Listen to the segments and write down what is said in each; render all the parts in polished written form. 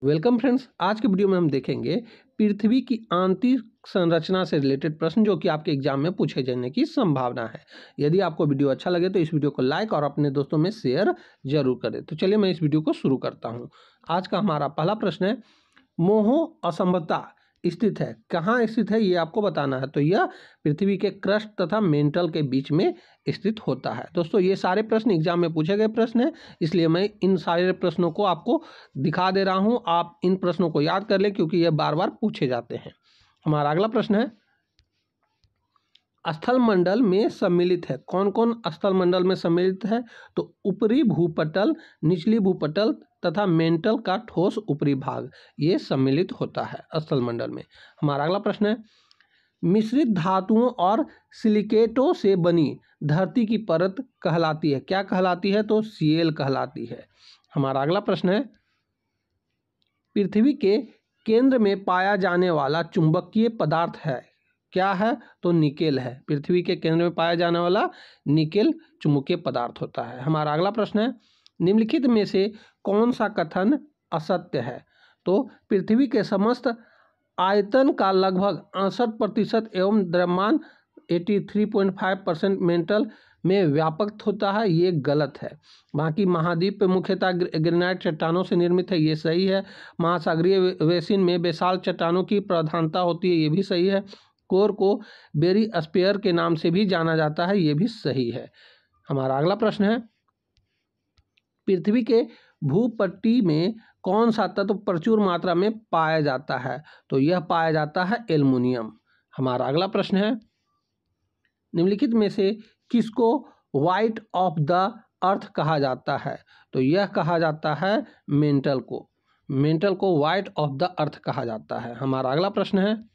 Welcome friends, आज के video में हम देखेंगे पृथ्वी की आंतरिक संरचना से रिलेटेड प्रश्न जो कि आपके एग्जाम में पूछे जाने की संभावना है। यदि आपको वीडियो अच्छा लगे तो इस वीडियो को लाइक और अपने दोस्तों में शेयर जरूर करें। तो चलिए मैं इस वीडियो को शुरू करता हूं। आज का हमारा पहला प्रश्न है, मोह असंभवता स्थित है, कहाँ स्थित है ये आपको बताना है। तो यह पृथ्वी के क्रस्ट तथा मेंटल के बीच में स्थित होता है। दोस्तों ये सारे प्रश्न एग्जाम में पूछे गए प्रश्न हैं, इसलिए मैं इन सारे प्रश्नों को आपको दिखा दे रहा हूं। आप इन प्रश्नों को याद कर लें क्योंकि ये बार बार पूछे जाते हैं। हमारा अगला प्रश्न है, स्थल मंडल में सम्मिलित है। कौन कौन स्थल मंडल में सम्मिलित है? तो ऊपरी भूपटल, निचली भूपटल तथा मेंटल का ठोस ऊपरी भाग ये सम्मिलित होता है स्थल मंडल में। हमारा अगला प्रश्न है, मिश्रित धातुओं और सिलिकेटों से बनी धरती की परत कहलाती है। क्या कहलाती है? तो सीएल कहलाती है। हमारा अगला प्रश्न है, पृथ्वी के केंद्र में पाया जाने वाला चुंबकीय पदार्थ है। क्या है? तो निकेल है। पृथ्वी के केंद्र में पाया जाने वाला निकेल चुंबकीय पदार्थ होता है। हमारा अगला प्रश्न है, निम्नलिखित में से कौन सा कथन असत्य है? तो पृथ्वी के समस्त आयतन का लगभग 68% एवं द्रव्यमान 83.5% मेंटल में व्यापक होता है, ये गलत है। बाकी महाद्वीप मुख्यतः ग्रेनाइट चट्टानों से निर्मित है, ये सही है। महासागरीय बेसिन में बेसाल्ट चट्टानों की प्रधानता होती है, ये भी सही है। कोर को बेरी स्पेयर के नाम से भी जाना जाता है, ये भी सही है। हमारा अगला प्रश्न है, पृथ्वी के भूपट्टी में कौन सा तत्व प्रचुर मात्रा में पाया जाता है? तो यह पाया जाता है एल्युमिनियम। हमारा अगला प्रश्न है, निम्नलिखित में से किसको व्हाइट ऑफ द अर्थ कहा जाता है? तो यह कहा जाता है मेंटल को। मेंटल को व्हाइट ऑफ द अर्थ कहा जाता है। हमारा अगला प्रश्न है,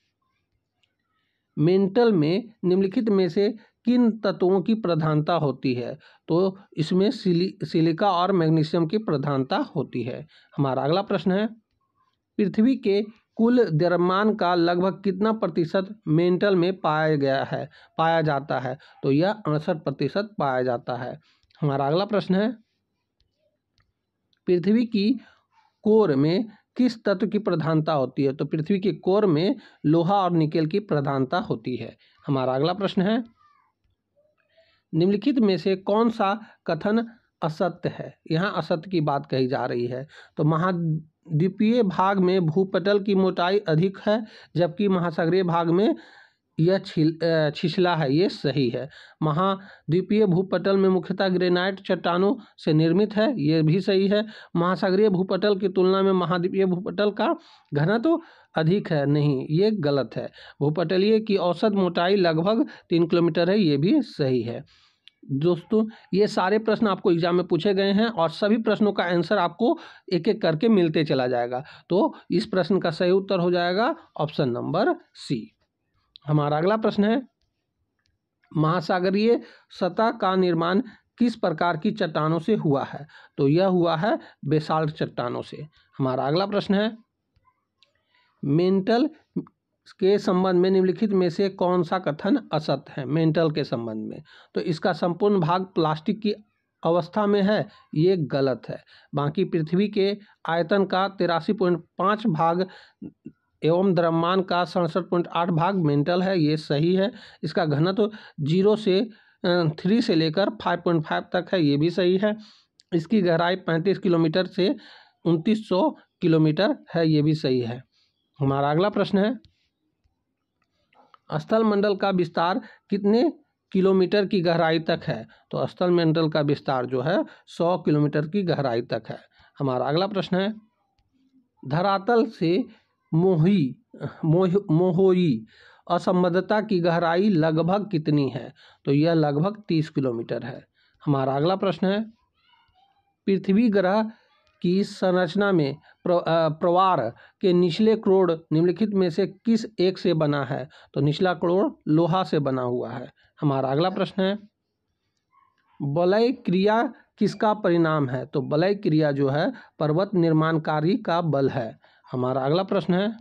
मेंटल में निम्नलिखित में से किन तत्वों की प्रधानता होती है? तो इसमें सिलिका और मैग्नीशियम की प्रधानता होती है। हमारा अगला प्रश्न है, पृथ्वी के कुल द्रव्यमान का लगभग कितना प्रतिशत मेंटल में पाया जाता है? तो यह 68% पाया जाता है। हमारा अगला प्रश्न है, पृथ्वी की कोर में किस तत्व की प्रधानता होती है? तो पृथ्वी के कोर में लोहा और निकेल की प्रधानता होती है। हमारा अगला प्रश्न है, निम्नलिखित में से कौन सा कथन असत्य है? यहाँ असत्य की बात कही जा रही है। तो महाद्वीपीय भाग में भूपटल की मोटाई अधिक है, जबकि महासागरीय भाग में यह छिछला है, ये सही है। महाद्वीपीय भूपटल में मुख्यतः ग्रेनाइट चट्टानों से निर्मित है, ये भी सही है। महासागरीय भूपटल की तुलना में महाद्वीपीय भूपटल का घनत्व अधिक है, नहीं, ये गलत है। भूपटलीय की औसत मोटाई लगभग 3 किलोमीटर है, ये भी सही है। दोस्तों ये सारे प्रश्न आपको एग्जाम में पूछे गए हैं और सभी प्रश्नों का आंसर आपको एक एक करके मिलते चला जाएगा। तो इस प्रश्न का सही उत्तर हो जाएगा ऑप्शन नंबर सी। हमारा अगला प्रश्न है, महासागरीय सतह का निर्माण किस प्रकार की चट्टानों से हुआ है? तो यह हुआ है बेसाल्ट चट्टानों से। हमारा अगला प्रश्न है, मेंटल के संबंध में निम्नलिखित में से कौन सा कथन असत्य है? मेंटल के संबंध में तो इसका संपूर्ण भाग प्लास्टिक की अवस्था में है, ये गलत है। बाकी पृथ्वी के आयतन का 83.5 भाग एवं द्रव्यमान का 67.8 भाग मेंटल है, ये सही है। इसका घनत्व 0 से 3 से लेकर 5.5 तक है, ये भी सही है। इसकी गहराई 35 किलोमीटर से 2900 किलोमीटर है, ये भी सही है। हमारा अगला प्रश्न है, स्थल मंडल का विस्तार कितने किलोमीटर की गहराई तक है? तो स्थल मंडल का विस्तार जो है 100 किलोमीटर की गहराई तक है। हमारा अगला प्रश्न है, धरातल से मोहोई असंबद्धता की गहराई लगभग कितनी है? तो यह लगभग 30 किलोमीटर है। हमारा अगला प्रश्न है, पृथ्वी ग्रह की संरचना में प्रवार के निचले क्रोड निम्नलिखित में से किस एक से बना है? तो निचला क्रोड लोहा से बना हुआ है। हमारा अगला प्रश्न है, वलय क्रिया किसका परिणाम है? तो वलय क्रिया जो है पर्वत निर्माणकारी का बल है। हमारा अगला प्रश्न है,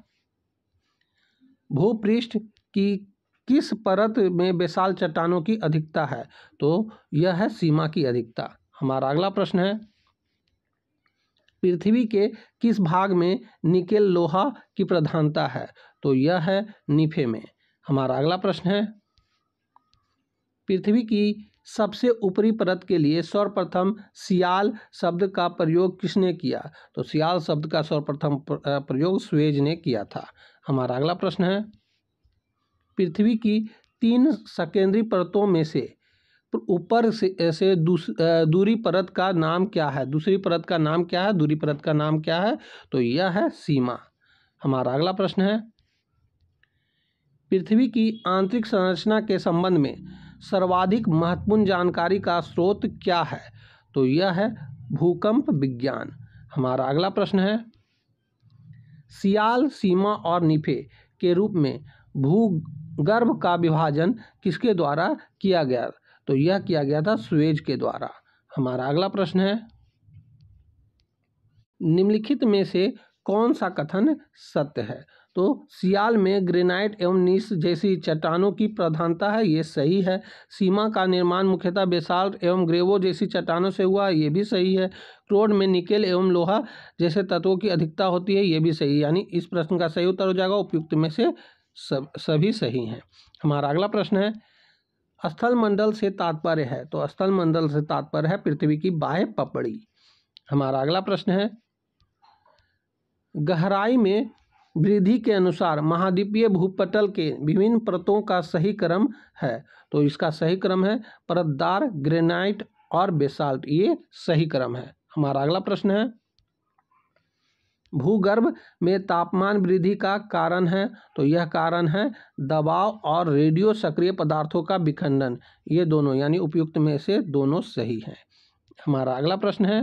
भूपृष्ठ की किस परत में बेसाल्ट चट्टानों की अधिकता है? तो यह है सीमा की अधिकता। हमारा अगला प्रश्न है, पृथ्वी के किस भाग में निकेल लोहा की प्रधानता है? तो यह है नीफे में। हमारा अगला प्रश्न है, पृथ्वी की सबसे ऊपरी परत के लिए सर्वप्रथम सियाल शब्द का प्रयोग किसने किया? तो सियाल शब्द का सर्वप्रथम प्रयोग स्वेज ने किया था। हमारा अगला प्रश्न है, पृथ्वी की 3 सकेंद्री परतों में से ऊपर से दूरी परत का नाम क्या है? दूसरी परत का नाम क्या है? दूरी परत का नाम क्या है? तो यह है सीमा। हमारा अगला प्रश्न है, पृथ्वी की आंतरिक संरचना के संबंध में सर्वाधिक महत्वपूर्ण जानकारी का स्रोत क्या है? तो यह है भूकंप विज्ञान। हमारा अगला प्रश्न है, सियाल, सीमा और नीफे के रूप में भूगर्भ का विभाजन किसके द्वारा किया गया? तो यह किया गया था स्वेज के द्वारा। हमारा अगला प्रश्न है, निम्नलिखित में से कौन सा कथन सत्य है? तो सियाल में ग्रेनाइट एवं नीस जैसी चट्टानों की प्रधानता है, ये सही है। सीमा का निर्माण मुख्यतः बेसाल्ट एवं ग्रेवो जैसी चट्टानों से हुआ, ये भी सही है। क्रोड में निकेल एवं लोहा जैसे तत्वों की अधिकता होती है, ये भी सही है। यानी इस प्रश्न का सही उत्तर हो जाएगा, उपयुक्त में से सभी सही हैं। हमारा अगला प्रश्न है, स्थल मंडल से तात्पर्य है? तो स्थल मंडल से तात्पर्य है पृथ्वी की बाह्य पपड़ी। हमारा अगला प्रश्न है, गहराई में वृद्धि के अनुसार महाद्वीपीय भूपटल के विभिन्न परतों का सही क्रम है? तो इसका सही क्रम है परतदार, ग्रेनाइट और बेसाल्ट, ये सही क्रम है। हमारा अगला प्रश्न है, भूगर्भ में तापमान वृद्धि का कारण है? तो यह कारण है दबाव और रेडियो सक्रिय पदार्थों का विखंडन, ये दोनों यानी उपयुक्त में से दोनों सही हैं। हमारा अगला प्रश्न है,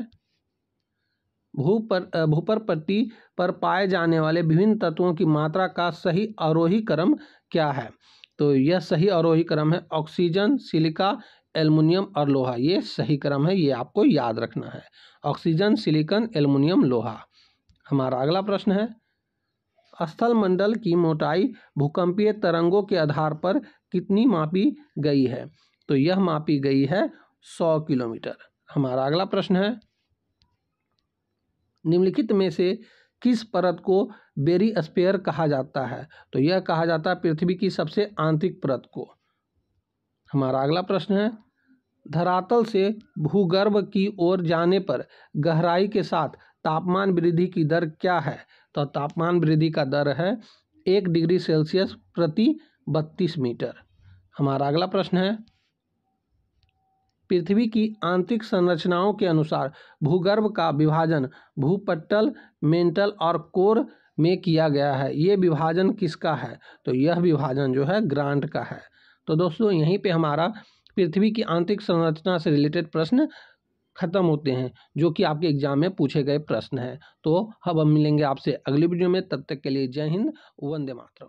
भूपर पट्टी पर पाए जाने वाले विभिन्न तत्वों की मात्रा का सही आरोही क्रम क्या है? तो यह सही आरोही क्रम है ऑक्सीजन, सिलिका, एल्युमिनियम और लोहा, ये सही क्रम है, ये आपको याद रखना है। ऑक्सीजन, सिलिकॉन, एल्युमिनियम, लोहा। हमारा अगला प्रश्न है, स्थल मंडल की मोटाई भूकंपीय तरंगों के आधार पर कितनी मापी गई है? तो यह मापी गई है 100 किलोमीटर। हमारा अगला प्रश्न है, निम्नलिखित में से किस परत को बेरिस्फीयर कहा जाता है? तो यह कहा जाता है पृथ्वी की सबसे आंतरिक परत को। हमारा अगला प्रश्न है, धरातल से भूगर्भ की ओर जाने पर गहराई के साथ तापमान वृद्धि की दर क्या है? तो तापमान वृद्धि का दर है 1 डिग्री सेल्सियस प्रति 32 मीटर। हमारा अगला प्रश्न है, पृथ्वी की आंतरिक संरचनाओं के अनुसार भूगर्भ का विभाजन भूपटल, मेंटल और कोर में किया गया है, ये विभाजन किसका है? तो यह विभाजन जो है ग्रांट का है। तो दोस्तों यहीं पे हमारा पृथ्वी की आंतरिक संरचना से रिलेटेड प्रश्न खत्म होते हैं, जो कि आपके एग्जाम में पूछे गए प्रश्न हैं। तो अब हम मिलेंगे आपसे अगली वीडियो में, तब तक के लिए जय हिंद, वंदे मातरम।